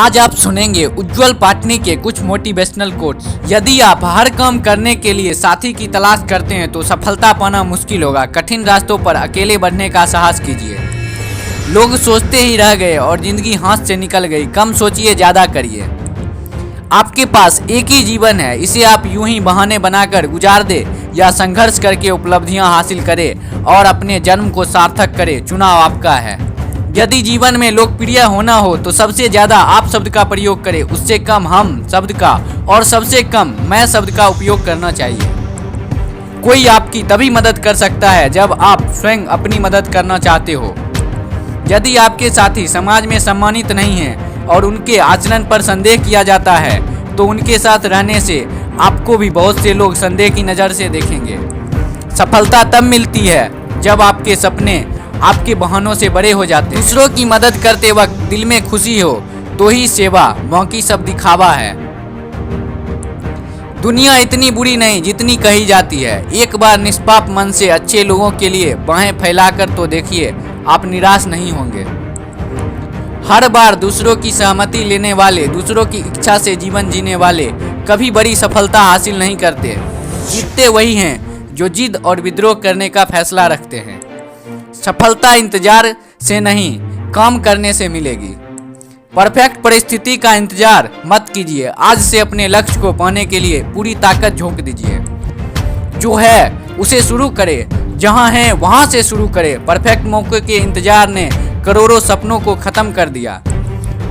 आज आप सुनेंगे उज्जवल पाटनी के कुछ मोटिवेशनल कोट्स। यदि आप हर काम करने के लिए साथी की तलाश करते हैं तो सफलता पाना मुश्किल होगा। कठिन रास्तों पर अकेले बढ़ने का साहस कीजिए। लोग सोचते ही रह गए और जिंदगी हाथ से निकल गई। कम सोचिए, ज्यादा करिए। आपके पास एक ही जीवन है, इसे आप यूं ही बहाने बनाकर गुजार दे या संघर्ष करके उपलब्धियां हासिल करें और अपने जन्म को सार्थक करें, चुनाव आपका है। यदि जीवन में लोकप्रिय होना हो तो सबसे ज्यादा आप शब्द का प्रयोग करें, उससे कम हम शब्द का और सबसे कम मैं शब्द का उपयोग करना चाहिए। कोई आपकी तभी मदद कर सकता है जब आप स्वयं अपनी मदद करना चाहते हो। यदि आपके साथी समाज में सम्मानित नहीं हैं और उनके आचरण पर संदेह किया जाता है तो उनके साथ रहने से आपको भी बहुत से लोग संदेह की नज़र से देखेंगे। सफलता तब मिलती है जब आपके सपने आपके बहानों से बड़े हो जाते हैं। दूसरों की मदद करते वक्त दिल में खुशी हो तो ही सेवा, बाकी सब दिखावा है। दुनिया इतनी बुरी नहीं जितनी कही जाती है। एक बार निष्पाप मन से अच्छे लोगों के लिए बाहें फैलाकर तो देखिए, आप निराश नहीं होंगे। हर बार दूसरों की सहमति लेने वाले, दूसरों की इच्छा से जीवन जीने वाले कभी बड़ी सफलता हासिल नहीं करते। जीतते वही हैं जो जिद और विद्रोह करने का फैसला रखते हैं। सफलता इंतजार से नहीं, काम करने से मिलेगी। परफेक्ट परिस्थिति का इंतजार मत कीजिए। आज से अपने लक्ष्य को पाने के लिए पूरी ताकत झोंक दीजिए। जो है उसे शुरू करें, जहां है वहां से शुरू करें। परफेक्ट मौके के इंतजार ने करोड़ों सपनों को खत्म कर दिया।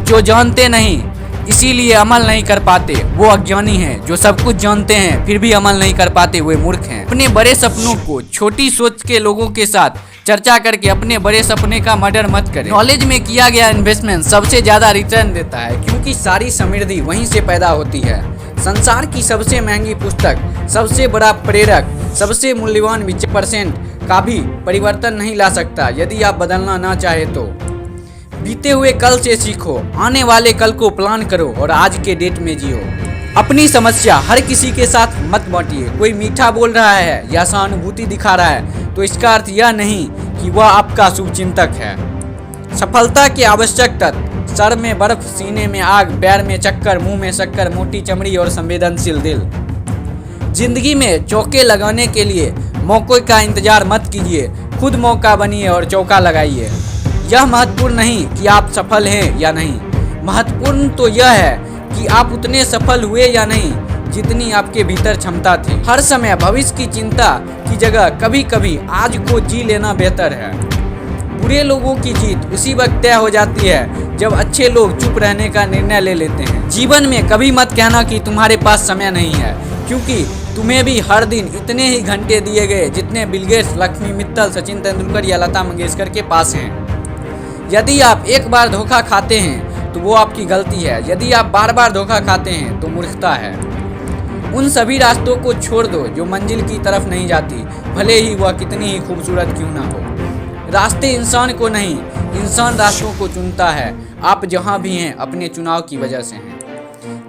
जो जानते नहीं इसीलिए अमल नहीं कर पाते वो अज्ञानी हैं। जो सब कुछ जानते हैं फिर भी अमल नहीं कर पाते वे मूर्ख हैं। अपने बड़े सपनों को छोटी सोच के लोगों के साथ चर्चा करके अपने बड़े सपने का मर्डर मत करें। नॉलेज में किया गया इन्वेस्टमेंट सबसे ज्यादा रिटर्न देता है, क्योंकि सारी समृद्धि वहीं से पैदा होती है। संसार की सबसे महंगी पुस्तक, सबसे बड़ा प्रेरक, सबसे मूल्यवान 20% का भी परिवर्तन नहीं ला सकता यदि आप बदलना ना चाहे तो। बीते हुए कल से सीखो, आने वाले कल को प्लान करो और आज के डेट में जियो। अपनी समस्या हर किसी के साथ मत बांटिए। कोई मीठा बोल रहा है या सहानुभूति दिखा रहा है तो इसका अर्थ यह नहीं कि वह आपका शुभचिंतक है। सफलता के आवश्यक तत्व: सर में बर्फ, सीने में आग, पैर में चक्कर, मुंह में शक्कर, मोटी चमड़ी और संवेदनशील दिल। जिंदगी में चौके लगाने के लिए मौके का इंतजार मत कीजिए, खुद मौका बनिए और चौका लगाइए। यह महत्वपूर्ण नहीं कि आप सफल हैं या नहीं, महत्वपूर्ण तो यह है कि आप उतने सफल हुए या नहीं जितनी आपके भीतर क्षमता थी। हर समय भविष्य की चिंता की जगह कभी कभी आज को जी लेना बेहतर है। बुरे लोगों की जीत उसी वक्त तय हो जाती है जब अच्छे लोग चुप रहने का निर्णय ले लेते हैं। जीवन में कभी मत कहना कि तुम्हारे पास समय नहीं है, क्योंकि तुम्हें भी हर दिन इतने ही घंटे दिए गए जितने बिल गेट्स, लक्ष्मी मित्तल, सचिन तेंदुलकर या लता मंगेशकर के पास हैं। यदि आप एक बार धोखा खाते हैं तो वो आपकी गलती है, यदि आप बार बार धोखा खाते हैं तो मूर्खता है। उन सभी रास्तों को छोड़ दो जो मंजिल की तरफ नहीं जाती, भले ही वह कितनी ही खूबसूरत क्यों ना हो। रास्ते इंसान को नहीं, इंसान रास्तों को चुनता है। आप जहां भी हैं अपने चुनाव की वजह से हैं।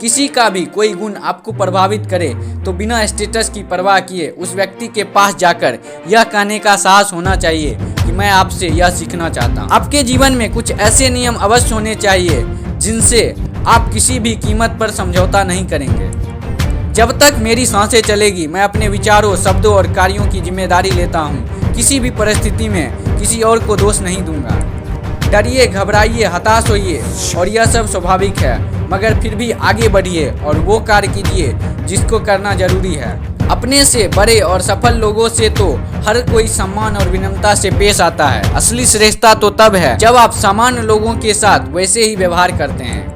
किसी का भी कोई गुण आपको प्रभावित करे तो बिना स्टेटस की परवाह किए उस व्यक्ति के पास जाकर यह कहने का साहस होना चाहिए कि मैं आपसे यह सीखना चाहता हूँ। आपके जीवन में कुछ ऐसे नियम अवश्य होने चाहिए जिनसे आप किसी भी कीमत पर समझौता नहीं करेंगे। जब तक मेरी सांसें चलेगी मैं अपने विचारों, शब्दों और कार्यों की जिम्मेदारी लेता हूँ। किसी भी परिस्थिति में किसी और को दोष नहीं दूंगा। डरिए, घबराइए, हताश होइए और यह सब स्वाभाविक है, मगर फिर भी आगे बढ़िए और वो कार्य कीजिए जिसको करना जरूरी है। अपने से बड़े और सफल लोगों से तो हर कोई सम्मान और विनम्रता से पेश आता है। असली श्रेष्ठता तो तब है जब आप सामान्य लोगों के साथ वैसे ही व्यवहार करते हैं।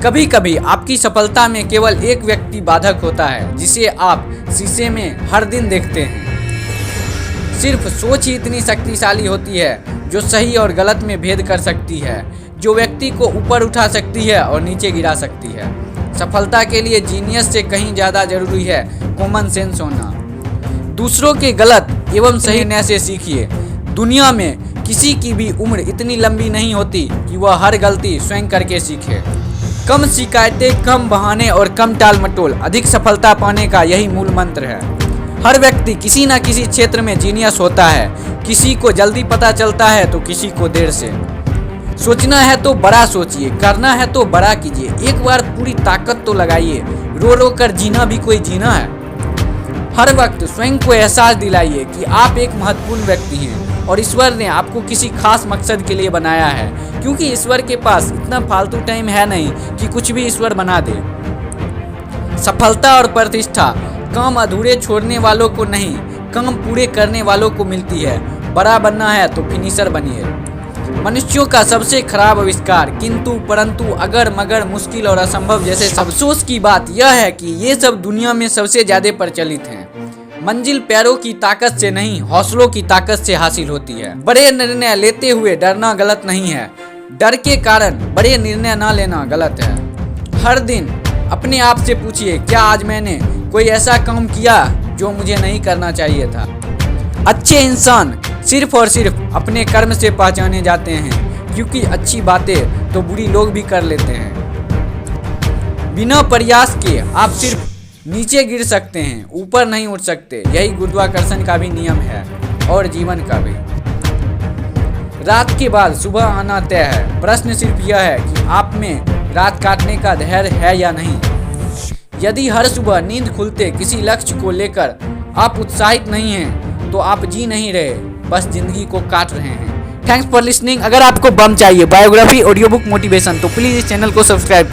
कभी कभी आपकी सफलता में केवल एक व्यक्ति बाधक होता है जिसे आप शीशे में हर दिन देखते हैं। सिर्फ सोच ही इतनी शक्तिशाली होती है जो सही और गलत में भेद कर सकती है, जो व्यक्ति को ऊपर उठा सकती है और नीचे गिरा सकती है। सफलता के लिए जीनियस से कहीं ज़्यादा जरूरी है कॉमन सेंस होना। दूसरों के गलत एवं सही निर्णय से सीखिए। दुनिया में किसी की भी उम्र इतनी लंबी नहीं होती कि वह हर गलती स्वयं करके सीखे। कम शिकायतें, कम बहाने और कम टाल मटोल अधिक सफलता पाने का यही मूल मंत्र है। हर व्यक्ति किसी न किसी क्षेत्र में जीनियस होता है। किसी को जल्दी पता चलता है तो किसी को देर से। सोचना है तो बड़ा सोचिए, करना है तो बड़ा कीजिए, एक बार पूरी ताकत तो लगाइए। रो रो कर जीना भी कोई जीना है। हर वक्त स्वयं को एहसास दिलाइए कि आप एक महत्वपूर्ण व्यक्ति हैं और ईश्वर ने आपको किसी खास मकसद के लिए बनाया है, क्योंकि ईश्वर के पास इतना फालतू टाइम है नहीं कि कुछ भी ईश्वर बना दे। सफलता और प्रतिष्ठा काम अधूरे छोड़ने वालों को नहीं, काम पूरे करने वालों को मिलती है। बड़ा बनना है तो फिनिशर बनिए। मनुष्यों का सबसे खराब आविष्कार किंतु परंतु अगर मगर मुश्किल और असंभव जैसे अफसोस की बात यह है कि ये सब दुनिया में सबसे ज्यादा प्रचलित हैं। मंजिल पैरों की ताकत से नहीं, हौसलों की ताकत से हासिल होती है। बड़े निर्णय लेते हुए डरना गलत नहीं है, डर के कारण बड़े निर्णय ना लेना गलत है। हर दिन अपने आप से पूछिए, क्या आज मैंने कोई ऐसा काम किया जो मुझे नहीं करना चाहिए था। अच्छे इंसान सिर्फ और सिर्फ अपने कर्म से पहचाने जाते हैं, क्योंकि अच्छी बातें तो बुरी लोग भी कर लेते हैं। बिना प्रयास के आप सिर्फ नीचे गिर सकते हैं, ऊपर नहीं उठ सकते। यही गुरुत्वाकर्षण का भी नियम है और जीवन का भी। रात के बाद सुबह आना तय है। प्रश्न सिर्फ यह है कि आप में रात काटने का धैर्य है या नहीं। यदि हर सुबह नींद खुलते किसी लक्ष्य को लेकर आप उत्साहित नहीं हैं, तो आप जी नहीं रहे, बस जिंदगी को काट रहे हैं। Thanks for listening. अगर आपको बम चाहिए, बायोग्राफी, ऑडियो बुक, मोटिवेशन, तो प्लीज इस चैनल को सब्सक्राइब